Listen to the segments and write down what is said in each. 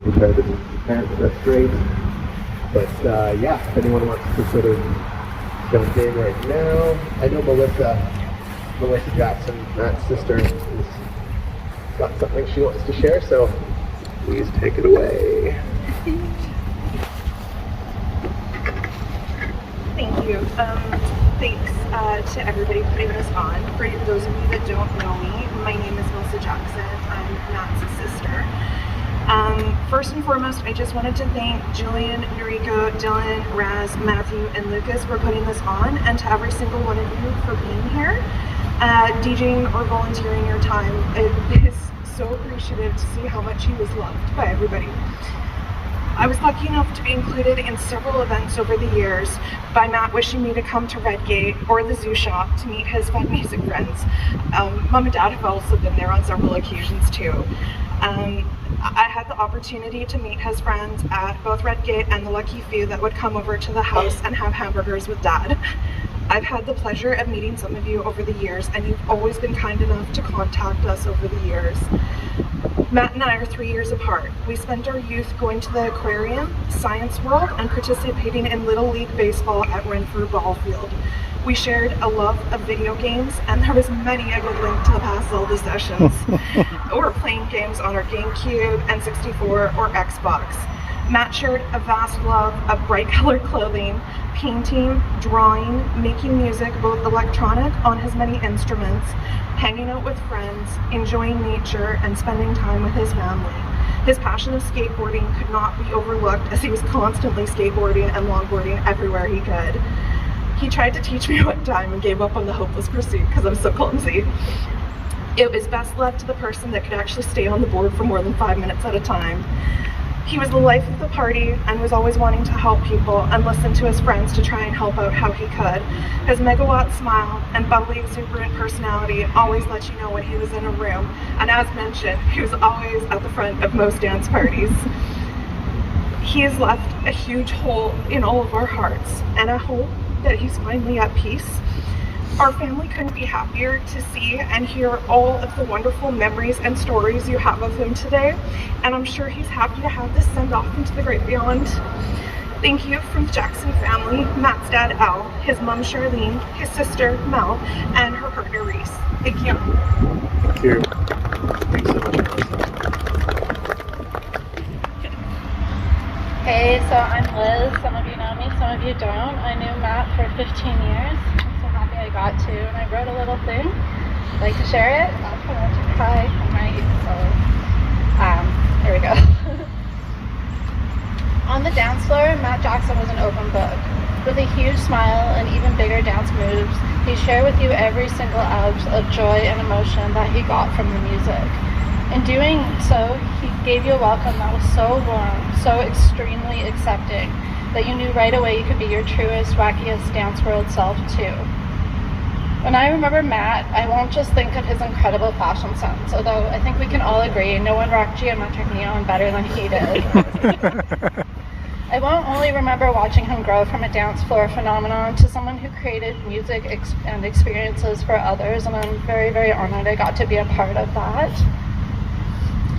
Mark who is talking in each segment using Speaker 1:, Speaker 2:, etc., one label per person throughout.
Speaker 1: compared to the parents, that's great. But yeah, if anyone wants to sort of jump in right now, I know Melissa Jackson, Matt's sister, has got something she wants to share, so please take it away.
Speaker 2: Thank you. Thanks to everybody putting this on. For those of you that don't know me, my name is Melissa Jackson. I'm Matt's sister. First and foremost, I just wanted to thank Julian, Noriko, Dylan, Raz, Matthew, and Lucas for putting this on, and to every single one of you for being here, DJing or volunteering your time. It is so appreciative to see how much he was loved by everybody. I was lucky enough to be included in several events over the years by Matt wishing me to come to Redgate or the Zoo Shop to meet his fun music friends. Mom and Dad have also been there on several occasions too. I had the opportunity to meet his friends at both Redgate and the lucky few that would come over to the house and have hamburgers with Dad. I've had the pleasure of meeting some of you over the years, and you've always been kind enough to contact us over the years. Matt and I are 3 years apart. We spent our youth going to the aquarium, Science World, and participating in Little League Baseball at Renfrew Ball Field. We shared a love of video games, and there was many a good link to the past Zelda sessions. Or playing games on our GameCube, N64, or Xbox. Matt shared a vast love of bright colored clothing, painting, drawing, making music, both electronic on his many instruments, hanging out with friends, enjoying nature, and spending time with his family. His passion of skateboarding could not be overlooked, as he was constantly skateboarding and longboarding everywhere he could. He tried to teach me one time and gave up on the hopeless pursuit because I'm so clumsy. It was best left to the person that could actually stay on the board for more than 5 minutes at a time. He was the life of the party and was always wanting to help people and listen to his friends to try and help out how he could. His megawatt smile and bubbly, exuberant personality always let you know when he was in a room, and as mentioned, he was always at the front of most dance parties. He has left a huge hole in all of our hearts, and I hope that he's finally at peace. Our family couldn't be happier to see and hear all of the wonderful memories and stories you have of him today, and I'm sure he's happy to have this send off into the great beyond. Thank you from the Jackson family, Matt's dad Al, his mom Charlene, his sister Mel, and her partner Reese. Thank you.
Speaker 1: Thank you. Thanks so much, Melissa.
Speaker 3: Hey, so I'm Liz. Some of you know me, some of you don't. I knew Matt for 15 years. I'm so happy I got to, and I wrote a little thing. I'd like to share it. I'll try not to cry. I might, so here we go. On the dance floor, Matt Jackson was an open book. With a huge smile and even bigger dance moves, he'd share with you every single ounce of joy and emotion that he got from the music. In doing so, he gave you a welcome that was so warm, so extremely accepting, that you knew right away you could be your truest, wackiest dance world self too. When I remember Matt, I won't just think of his incredible fashion sense, although I think we can all agree no one rocked geometric neon better than he did. I won't only remember watching him grow from a dance floor phenomenon to someone who created music and experiences for others, and I'm very, very honored I got to be a part of that.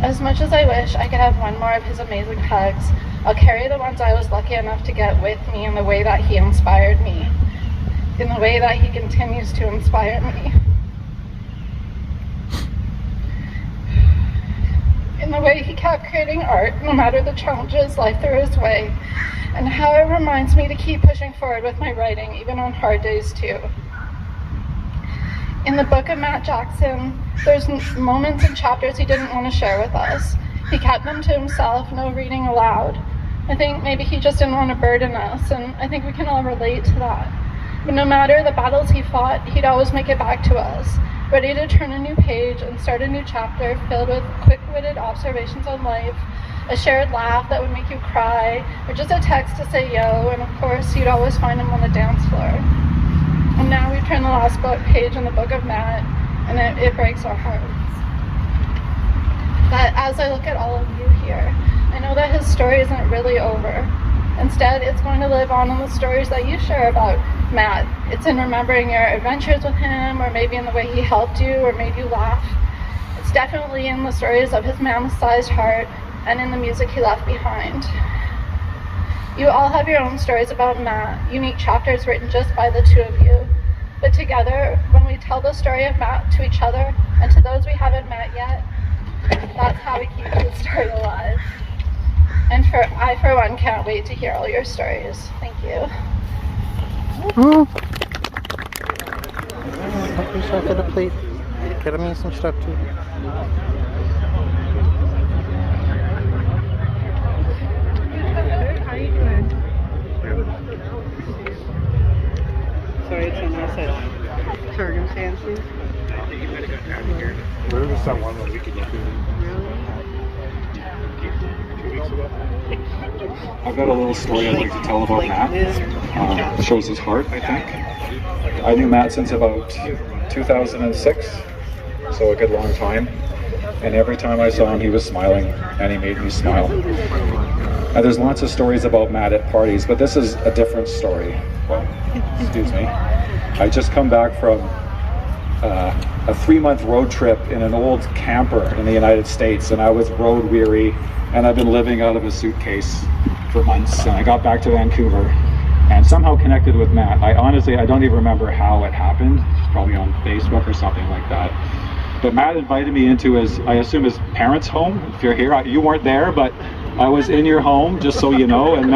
Speaker 3: As much as I wish I could have one more of his amazing hugs, I'll carry the ones I was lucky enough to get with me in the way that he inspired me, in the way that he continues to inspire me, in the way he kept creating art no matter the challenges life threw his way, and how it reminds me to keep pushing forward with my writing even on hard days too. In the book of Matt Jackson, there's moments and chapters he didn't want to share with us. He kept them to himself, no reading aloud. I think maybe he just didn't want to burden us, and I think we can all relate to that. But no matter the battles he fought, he'd always make it back to us, ready to turn a new page and start a new chapter filled with quick-witted observations on life, a shared laugh that would make you cry, or just a text to say yo, and of course, you'd always find him on the dance floor. And now we've turned the last page in the book of Matt, and it breaks our hearts. But as I look at all of you here, I know that his story isn't really over. Instead, it's going to live on in the stories that you share about Matt. It's in remembering your adventures with him, or maybe in the way he helped you or made you laugh. It's definitely in the stories of his mammoth-sized heart and in the music he left behind. You all have your own stories about Matt, unique chapters written just by the two of you. But together, when we tell the story of Matt to each other and to those we haven't met yet, that's how we keep the story alive. And I, for one, can't wait to hear all your stories. Thank you.
Speaker 4: Help yourself to the plate. Get me some stuff too.
Speaker 5: How you doing? Sorry, it's on our side. Circumstances.
Speaker 6: Where was that one that we could get to?
Speaker 5: Really?
Speaker 6: 2 weeks ago?
Speaker 7: I've got a little story I'd like to tell about Matt. It shows his heart, I think. I knew Matt since about 2006, so a good long time. And every time I saw him, he was smiling, and he made me smile. Now, there's lots of stories about Matt at parties, but this is a different story. Excuse me. I just come back from a 3-month road trip in an old camper in the United States, and I was road weary, and I've been living out of a suitcase for months, and I got back to Vancouver and somehow connected with Matt. I don't even remember how it happened. It's probably on Facebook or something like that. But Matt invited me into his, I assume his parents' home. If you're here, you weren't there, but I was in your home, just so you know. And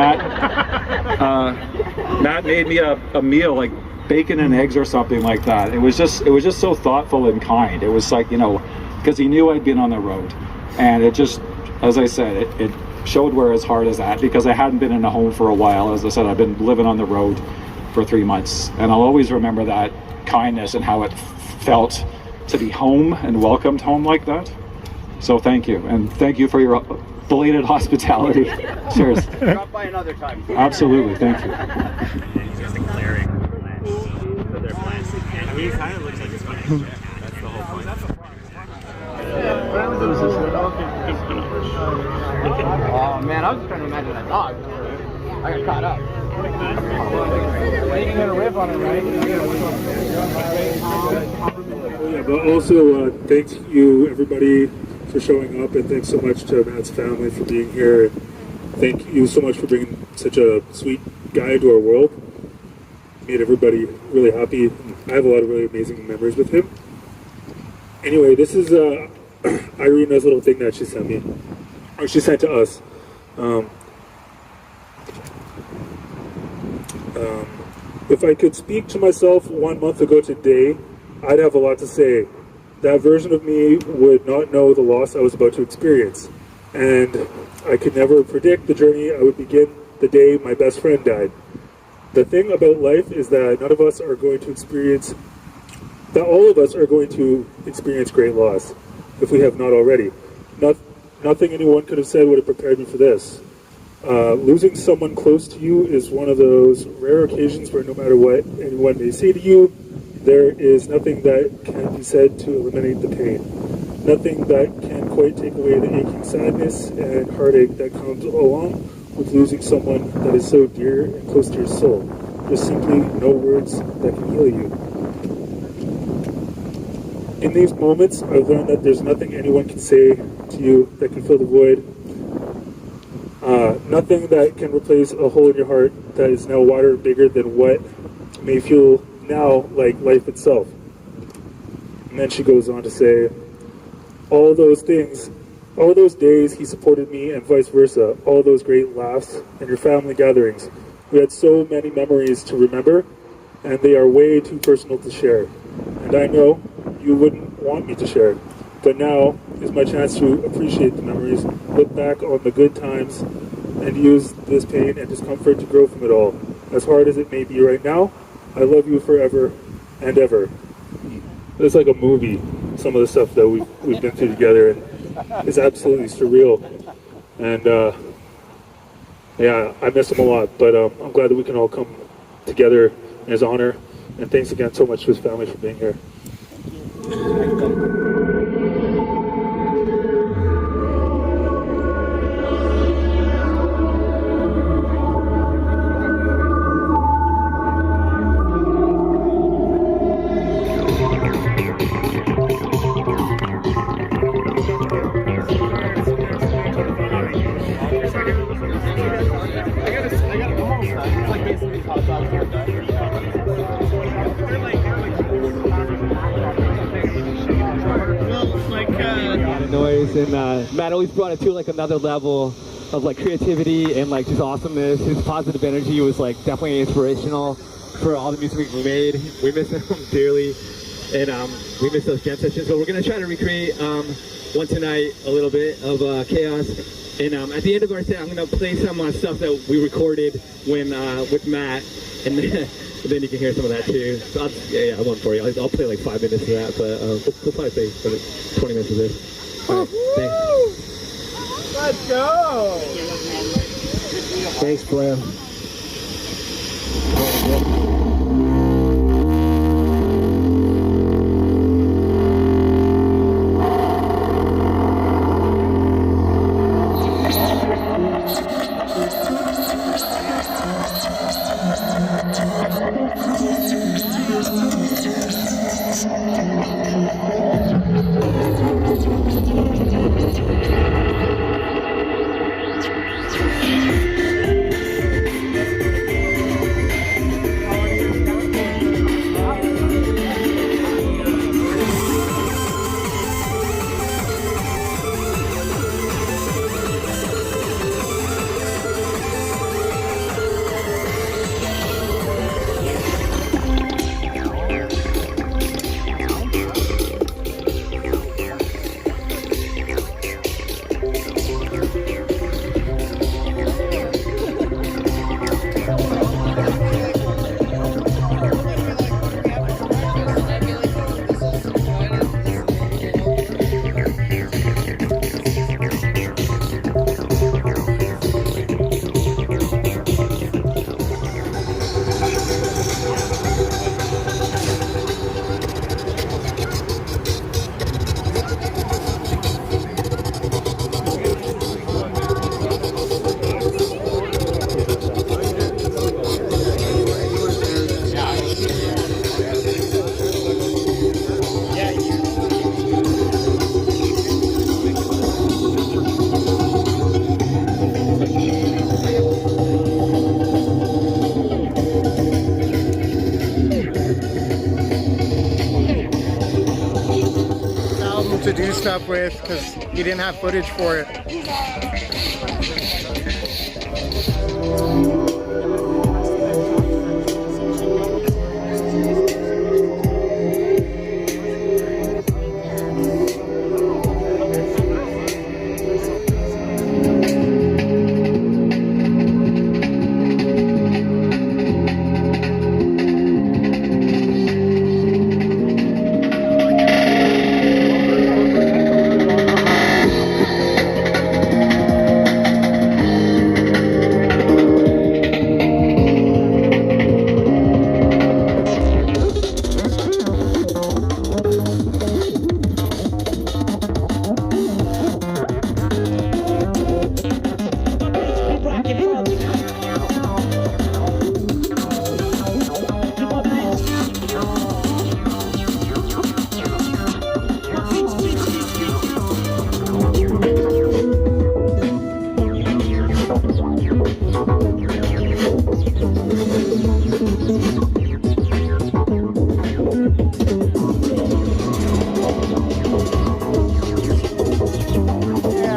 Speaker 7: Matt made me a meal, like bacon and eggs or something like that. It was just so thoughtful and kind. It was like, because he knew I'd been on the road, and it just, as I said, it showed where his heart is at, because I hadn't been in a home for a while. As I said, I've been living on the road for 3 months, and I'll always remember that kindness and how it felt to be home and welcomed home like that. So thank you, and thank you for your belated hospitality. Cheers.
Speaker 1: Drop by another time.
Speaker 7: Absolutely, thank you.
Speaker 6: It's just a clearing for their plants. I mean, it kind of looks like it's funny. That's the whole point.
Speaker 1: Oh man, I was trying to imagine a dog. I got caught up. You can get a riff on it, right?
Speaker 6: Yeah, but also thank you everybody for showing up, and thanks so much to Matt's family for being here. And thank you so much for bringing such a sweet guy into our world. Made everybody really happy. I have a lot of really amazing memories with him. Anyway, this is Irina's little thing that she sent me, or she sent to us. If I could speak to myself 1 month ago today, I'd have a lot to say. That version of me would not know the loss I was about to experience, and I could never predict the journey I would begin the day my best friend died. The thing about life is that all of us are going to experience great loss, if we have not already. Nothing anyone could have said would have prepared me for this. Losing someone close to you is one of those rare occasions where no matter what anyone may say to you, there is nothing that can be said to eliminate the pain. Nothing that can quite take away the aching sadness and heartache that comes along with losing someone that is so dear and close to your soul. There's simply no words that can heal you. In these moments, I've learned that there's nothing anyone can say to you that can fill the void. Nothing that can replace a hole in your heart that is now wider and bigger than what may feel now like life itself. And then she goes on to say, all those things, all those days he supported me and vice versa, all those great laughs and your family gatherings. We had so many memories to remember, and they are way too personal to share. And I know you wouldn't want me to share, but now is my chance to appreciate the memories, look back on the good times, and use this pain and discomfort to grow from it all. As hard as it may be right now, I love you forever and ever. It's like a movie, some of the stuff that we've been through together, and it's absolutely surreal. And yeah, I miss him a lot, but I'm glad that we can all come together in his honor. And thanks again so much to his family for being here.
Speaker 8: Matt always brought it to like another level of like creativity and like just awesomeness. His positive energy was like definitely inspirational for all the music we made. We miss him dearly, and we miss those jam sessions. But we're gonna try to recreate one tonight, a little bit of chaos. And at the end of our set, I'm gonna play some stuff that we recorded when with Matt, and then you can hear some of that too. So yeah, I won't for you. I'll play like 5 minutes of that, but we'll probably play 20 minutes of this. All right, thanks.
Speaker 1: Let's go! Thanks, bro.
Speaker 4: To do stuff with because he didn't have footage for it.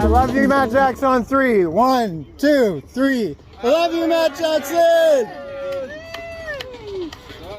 Speaker 4: Love you, Matt Jackson on 3. 1, 2, 3. I love you, Matt Jackson!